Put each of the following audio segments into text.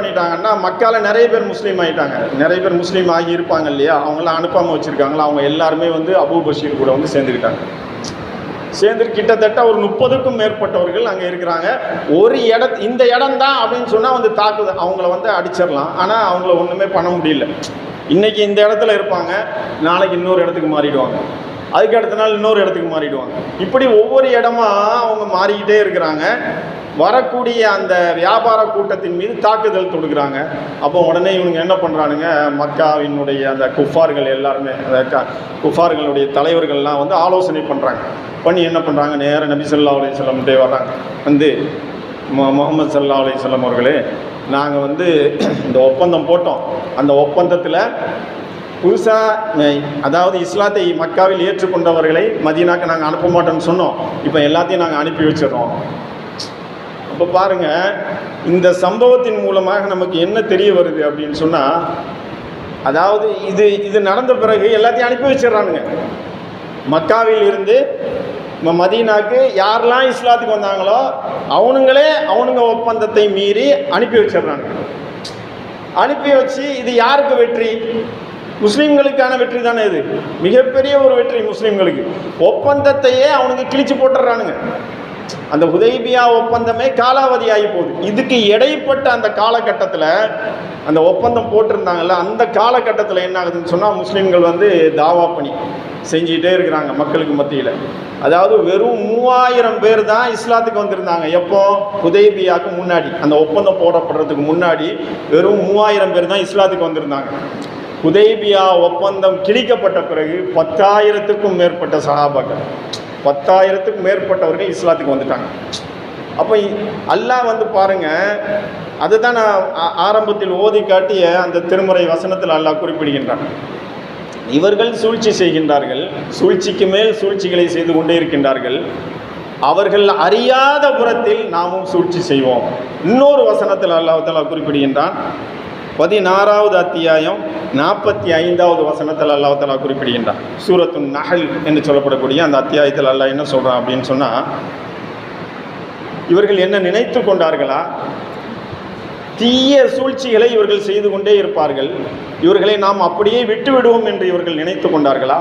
பண்ணிட்டாங்கன்னா, மக்கால நிறைய பேர் முஸ்லீம் ஆகிட்டாங்க. நிறைய பேர் முஸ்லீம் ஆகி இருப்பாங்க இல்லையா, அவங்களாம் அனுப்பாமல் வச்சுருக்காங்களா, அவங்க எல்லாருமே வந்து அபூ பஷீர் கூட வந்து சேர்ந்துக்கிட்டாங்க. சேர்ந்து கிட்டத்தட்ட ஒரு 30க்கும் மேற்பட்டவர்கள் அங்கே இருக்கிறாங்க. ஒரு இந்த இடம் தான் அப்படின்னு சொன்னால் வந்து தாக்குது, அவங்கள வந்து அடிச்சிடலாம். ஆனால் அவங்கள ஒன்றுமே பண்ண முடியல. இன்றைக்கி இந்த இடத்துல இருப்பாங்க, நாளைக்கு இன்னொரு இடத்துக்கு மாறிடுவாங்க, அதுக்கு அடுத்த நாள் இன்னொரு இடத்துக்கு மாறிடுவாங்க. இப்படி ஒவ்வொரு இடமா அவங்க மாறிக்கிட்டே இருக்கிறாங்க. வரக்கூடிய அந்த வியாபார கூட்டத்தின் மீது தாக்குதல் தொடுக்கிறாங்க. அப்போ உடனே இவனுங்க என்ன பண்ணுறானுங்க, மக்காவினுடைய அந்த குஃபார்கள் எல்லாருமே, குஃபார்களுடைய தலைவர்கள்லாம் வந்து ஆலோசனை பண்ணுறாங்க. பண்ணி என்ன பண்ணுறாங்க, நேராக நபி ஸல்லல்லாஹு அலைஹி வஸல்லம் வர்றாங்க. வந்து முஹம்மது ஸல்லல்லாஹு அலைஹி வஸல்லம் அவர்களே, நாங்கள் வந்து இந்த ஒப்பந்தம் போட்டோம். அந்த ஒப்பந்தத்தில் புதுசாக, அதாவது இஸ்லாத்தை மக்காவில் ஏற்றுக்கொண்டவர்களை மதீனாக்கு நாங்கள் அனுப்ப மாட்டோம்னு சொன்னோம். இப்போ எல்லாத்தையும் நாங்கள் அனுப்பி வச்சிடறோம். இப்போ பாருங்கள், இந்த சம்பவத்தின் மூலமாக நமக்கு என்ன தெரிய வருது அப்படின்னு சொன்னால், அதாவது இது நடந்த பிறகு எல்லாத்தையும் அனுப்பி வச்சிடறானுங்க. மக்காவில் இருந்து மதீனாக்கு யாரெல்லாம் இஸ்லாத்துக்கு வந்தாங்களோ அவனுங்க ஒப்பந்தத்தை மீறி அனுப்பி வச்சிடறாங்க. அனுப்பி வச்சு இது யாருக்கு வெற்றி? முஸ்லீம்களுக்கான வெற்றி தானே. இது மிகப்பெரிய ஒரு வெற்றி முஸ்லீம்களுக்கு. ஒப்பந்தத்தையே அவனுக்கு கிழிச்சு போட்டுறானுங்க. அந்த ஹுதைபியா ஒப்பந்தமே காலாவதி ஆகி போகுது. இதுக்கு இடைப்பட்ட அந்த காலகட்டத்தில் அந்த ஒப்பந்தம் போட்டிருந்தாங்கல்ல, அந்த காலகட்டத்தில் என்ன ஆகுதுன்னு சொன்னால், முஸ்லீம்கள் வந்து தாவா பணி செஞ்சுக்கிட்டே இருக்கிறாங்க மக்களுக்கு மத்தியில். அதாவது வெறும் 3000 பேர் தான் இஸ்லாத்துக்கு வந்திருந்தாங்க. எப்போ? ஹுதைபியாவுக்கு முன்னாடி, அந்த ஒப்பந்தம் போடப்படுறதுக்கு முன்னாடி வெறும் 3000 பேர் தான் இஸ்லாத்துக்கு வந்திருந்தாங்க. ஹுதைபியா ஒப்பந்தம் கிழிக்கப்பட்ட பிறகு 10,000க்கும் மேற்பட்ட சஹாபாக்கள், 10,000க்கும் மேற்பட்டவர்கள் இஸ்லாத்துக்கு வந்துட்டாங்க. அப்போ அல்லாஹ் வந்து பாருங்கள், அதுதான் நான் ஆரம்பத்தில் ஓதி காட்டிய அந்த திருமுறை வசனத்தில் அல்லாஹ் குறிப்பிடுகின்றான். இவர்கள் சூழ்ச்சி செய்கின்றார்கள், சூழ்ச்சிக்கு மேல் சூழ்ச்சிகளை செய்து கொண்டே இருக்கின்றார்கள். அவர்கள் அறியாத புறத்தில் நாமும் சூழ்ச்சி செய்வோம். இன்னொரு வசனத்தில் அல்லாஹ் தஆலா குறிப்பிடுகின்றான். 16வது அத்தியாயம் 45வது வசனத்தில் அல்லாஹ் தஆலா குறிப்பிடுகின்றான். சூரத்துன் நஹல் என்று சொல்லப்படக்கூடிய அந்த அத்தியாயத்தில் அல்லாஹ் என்ன சொல்கிறான் அப்படின்னு சொன்னால், இவர்கள் என்ன நினைத்து கொண்டார்களா? தீய சூழ்ச்சிகளை இவர்கள் செய்து கொண்டே இருப்பார்கள். இவர்களை நாம் அப்படியே விட்டு விடுவோம் என்று இவர்கள் நினைத்து கொண்டார்களா?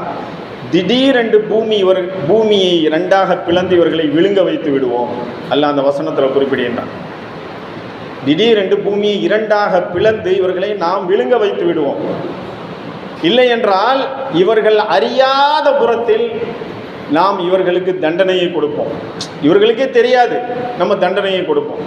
திடீரென்று பூமியை 2ஆக பிளந்து இவர்களை விழுங்க வைத்து விடுவோம். அல்லாஹ் அந்த வசனத்தில் குறிப்பிடுகின்றான். திடீரென்று பூமியை 2ஆக பிளந்து இவர்களை நாம் விழுங்க வைத்து விடுவோம். இல்லை என்றால் இவர்கள் அறியாத புறத்தில் நாம் இவர்களுக்கு தண்டனையை கொடுப்போம். இவர்களுக்கே தெரியாது, நம்ம தண்டனையை கொடுப்போம்.